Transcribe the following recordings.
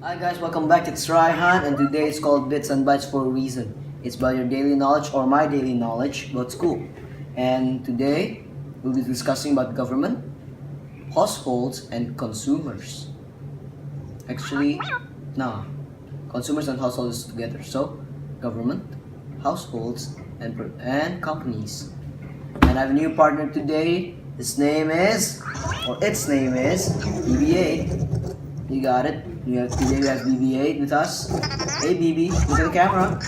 Hi guys, welcome back. It's Raihan and today it's called Bits and Bytes for a reason. It's about your daily knowledge or my daily knowledge about school. And today we'll be discussing about government, households, and consumers. Actually, no, consumers and households together. So, government, households, and companies. And I have a new partner today. Its name is BB8. You got it. Today we have BB8 with us. Hey BB, look at the camera.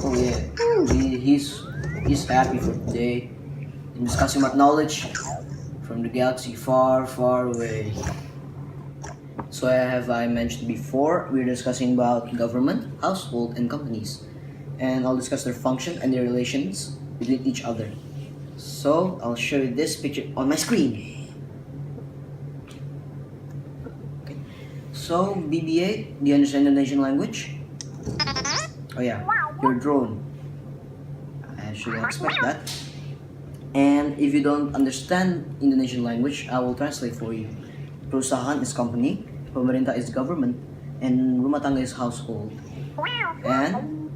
Oh yeah, he's happy for today. I'm discussing about knowledge from the galaxy far, far away. So I mentioned before, we're discussing about government, household, and companies, and I'll discuss their function and their relations between each other. So I'll show you this picture on my screen. So, BB8, do you understand Indonesian language? Oh yeah, your drone. I should expect that. And if you don't understand Indonesian language, I will translate for you. Perusahaan is company, pemerintah is government, and rumah tangga is household. And,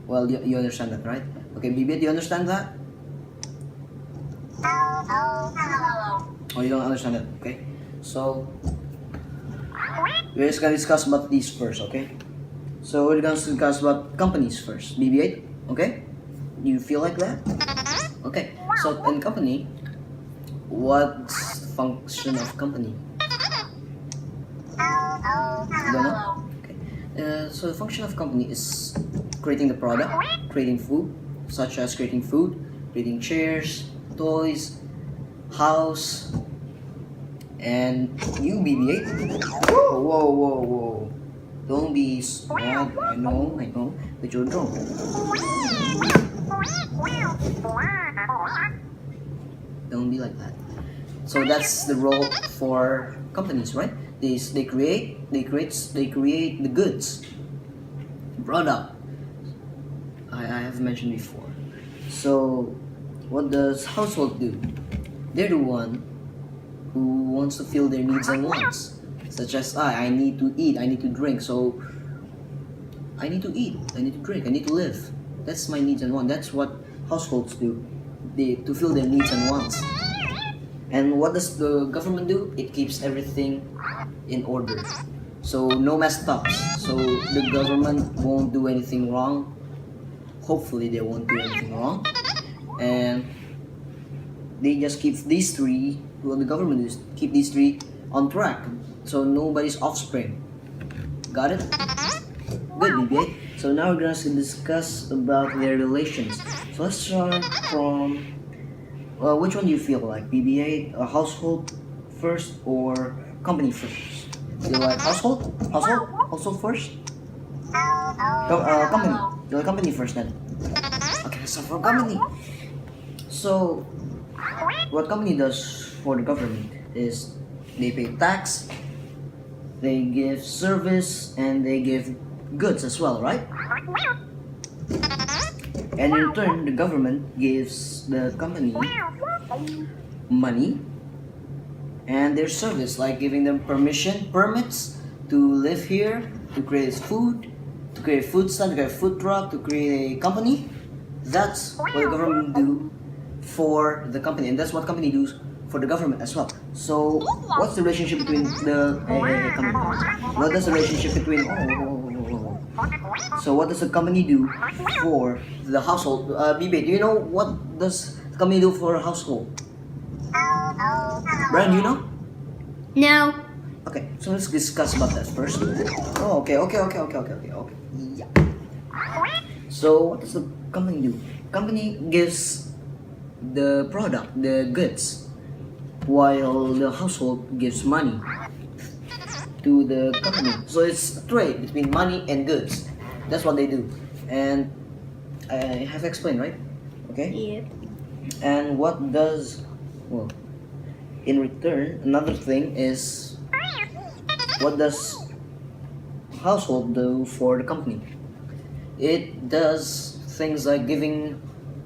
well, you understand that, right? Okay, BB8, do you understand that? Oh, you don't understand that, okay? So, we're just gonna discuss about these first, okay? So we're gonna discuss about companies first. BB8, okay? You feel like that? Okay. So in company, what's the function of company? You don't know? Okay. So the function of company is creating the product, creating food, such as creating food, creating chairs, toys, house, and you BB8. Whoa. Don't be mad. I know, with your drone. Don't be like that. So that's the role for companies, right? They create the goods, product. I have mentioned before. So what does household do? They're the one who wants to fill their needs and wants, such as I need to eat, I need to drink, so I need to eat, I need to drink, I need to live. That's my needs and wants. That's what households do, to fill their needs and wants. And what does the government do? It keeps everything in order, so no messed ups. So the government won't do anything wrong. Hopefully they won't do anything wrong, and they just keep these three. Well, the government is keep these three on track, so nobody's offspring. Got it? Good, BB8. So now we're gonna discuss about their relations. So let's start from, well, which one do you feel like, BB8, a household first or company first? Do you like household first? Company. You like company first then? Okay, let's start from company. So what company does for the government is they pay tax, they give service, and they give goods as well, right? And in return, the government gives the company money and their service, like giving them permits to live here, to create food, to create food stand, to create a food truck, to create a company. That's what the government do for the company, and that's what company does for the government as well. So what's the relationship between the company? What does the relationship between So what does the company do for the household? BB, do you know what does the company do for a household? Brian, do you know? No. Okay, so let's discuss about that first. Oh, okay. Yeah. So what does the company do? Company gives the product, the goods, while the household gives money to the company. So it's trade between money and goods. That's what they do. And I have explained, right? Okay? Yep. And what does, well, in return, another thing is, what does household do for the company? It does things like giving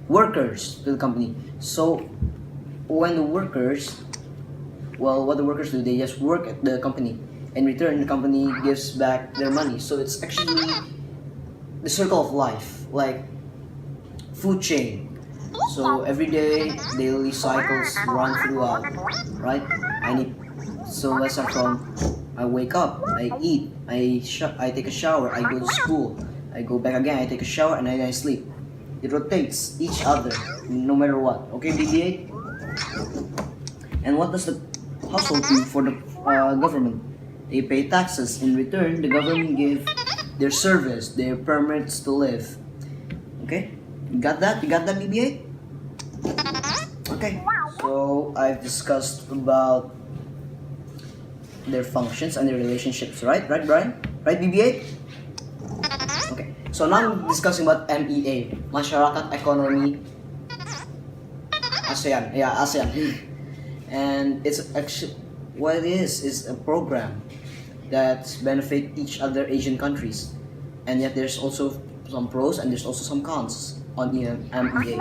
workers to the company. So when the workers, well, what the workers do, they just work at the company In return, the company gives back their money. So it's actually the circle of life, like food chain. So every day, daily cycles run throughout, right? I need. So let's start from. I wake up, I eat, I take a shower, I go to school, I go back again, I take a shower, and then I sleep. It rotates each other, no matter what. Okay, BB8. And what does the household do for the government? They pay taxes. In return, the government give their service, their permits to live. Okay, you got that? You got that, BB8? Okay, so I've discussed about their functions and their relationships, right? Right, Brian? Right, BB8? Okay, so now I'm discussing about MEA, Masyarakat Economy ASEAN. Yeah, ASEAN. And it's actually, what it is a program that benefit each other Asian countries. And yet there's also some pros and there's also some cons on the MEA.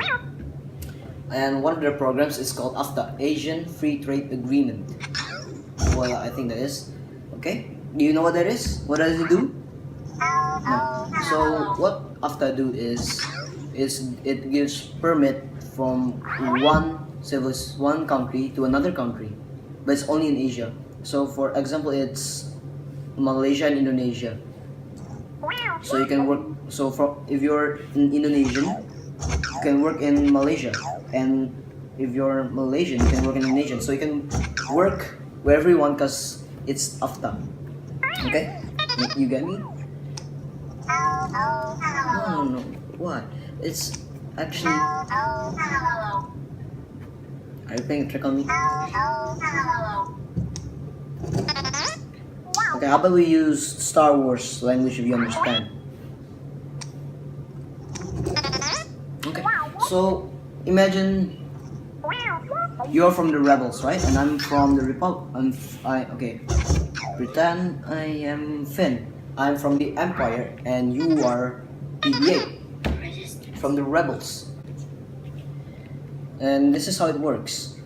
And one of their programs is called AFTA, Asian Free Trade Agreement. Well, I think that is. Okay? Do you know what that is? What does it do? No. So what AFTA do is it gives permit from one country to another country, but it's only in Asia. So for example, it's Malaysia and Indonesia. So you can work. So if you're in Indonesian, you can work in Malaysia, and if you're Malaysian, you can work in Indonesian. So you can work wherever you want because it's AFTA. Okay? You get me? No. What? It's actually. Are you playing a trick on me? Okay, how about we use Star Wars language if you understand? Okay, so imagine you're from the rebels, right? And I'm from the Republic. Okay. Pretend I am Finn. I'm from the Empire, and you are BB8 from the rebels. And this is how it works.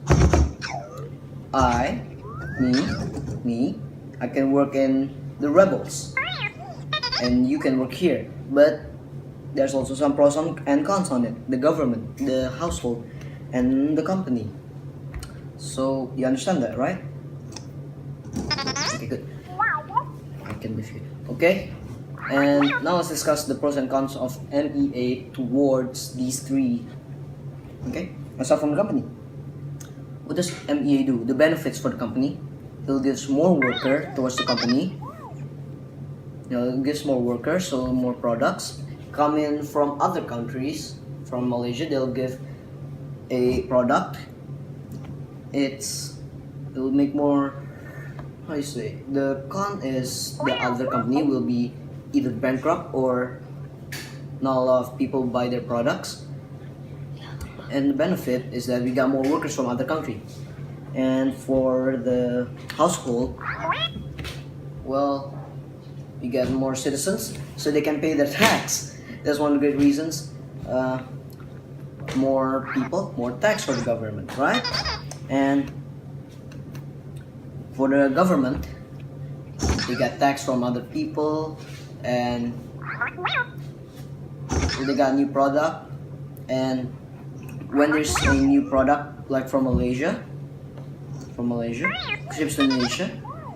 Me, I can work in the rebels, and you can work here. But there's also some pros and cons on it. The government, the household, and the company. So you understand that, right? Okay, good. I can with you. Okay? And now let's discuss the pros and cons of MEA towards these three. Okay? Let's start from the company. What does MEA do? The benefits for the company. It gives more worker towards the company. It gives more workers, so more products come in from other countries. From Malaysia, they'll give a product. It will make more. How do you say? The con is the other company will be either bankrupt or not a lot of people buy their products. And the benefit is that we got more workers from other country. And for the household, well, you get more citizens, so they can pay their tax. That's one of the great reasons. More people, more tax for the government, right? And for the government, they get tax from other people, and they got a new product. And when there's a new product, like from Malaysia, ships to Indonesia,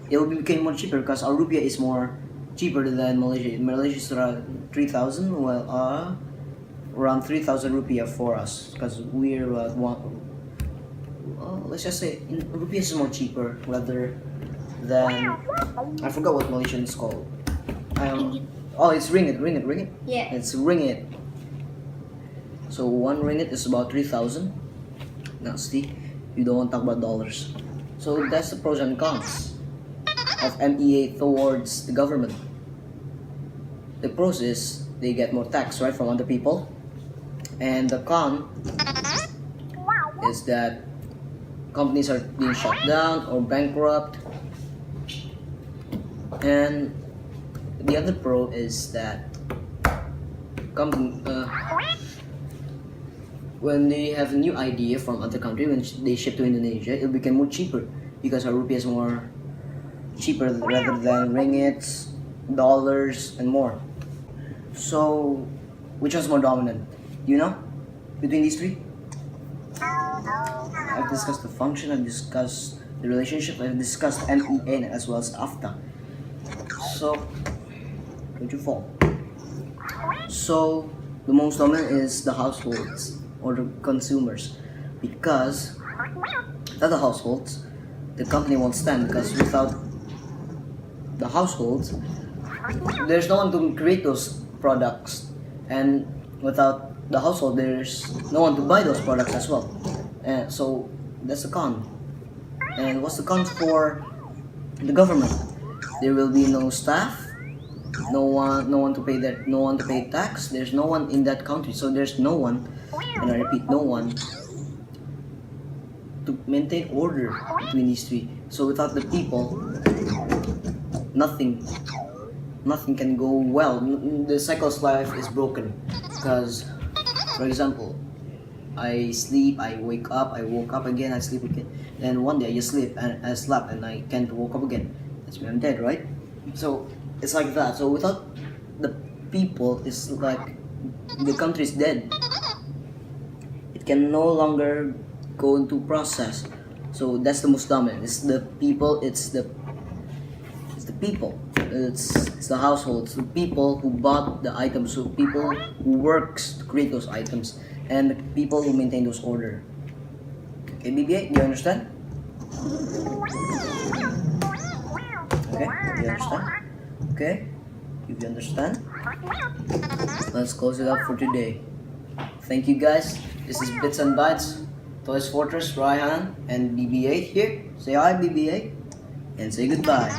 it will become more cheaper because our rupiah is more cheaper than Malaysia. Malaysia is around 3,000, well, around 3,000 rupiah for us because we're let's just say rupiah is more cheaper rather than, I forgot what Malaysian is called. It's ringgit. Yeah. It's ringgit. So one ringgit is about 3,000. Now see, you don't want to talk about dollars. So that's the pros and cons of MEA towards the government. The pros is they get more tax, right, from other people. And the con is that companies are being shut down or bankrupt. And the other pro is that when they have a new idea from other country, when they ship to Indonesia, it'll become more cheaper because our rupiah is more cheaper rather than ringgits, dollars, and more. So, which one's more dominant? Do you know between these three? I've discussed the function, I've discussed the relationship, I've discussed MEN as well as AFTA. So, don't you fall. So, the most dominant is the households or the consumers, because without the households, the company won't stand, because without the households, there's no one to create those products, and without the household, there's no one to buy those products as well. And so that's the con. And what's the con for the government? There will be no staff, no one to pay tax. There's no one in that country, so there's no one, and I repeat, no one to maintain order between these three. So without the people, nothing can go well. The cycle's life is broken, because, for example, I sleep, I wake up, I woke up again, I sleep again. Then one day I just sleep and I slept and I can't woke up again. That's when I'm dead, right? So it's like that. So without the people, it's like the country is dead. It can no longer go into process. So that's the most dominant. It's the people. It's the people. It's the households, the people who bought the items, so people who works to create those items, and the people who maintain those order. Okay, BB8, do you understand? Okay, do you understand? Okay, if you understand, let's close it up for today. Thank you guys. This is Bits and Bytes, Toys Fortress, Raihan, and BB8 here. Say hi, BB8, and say goodbye.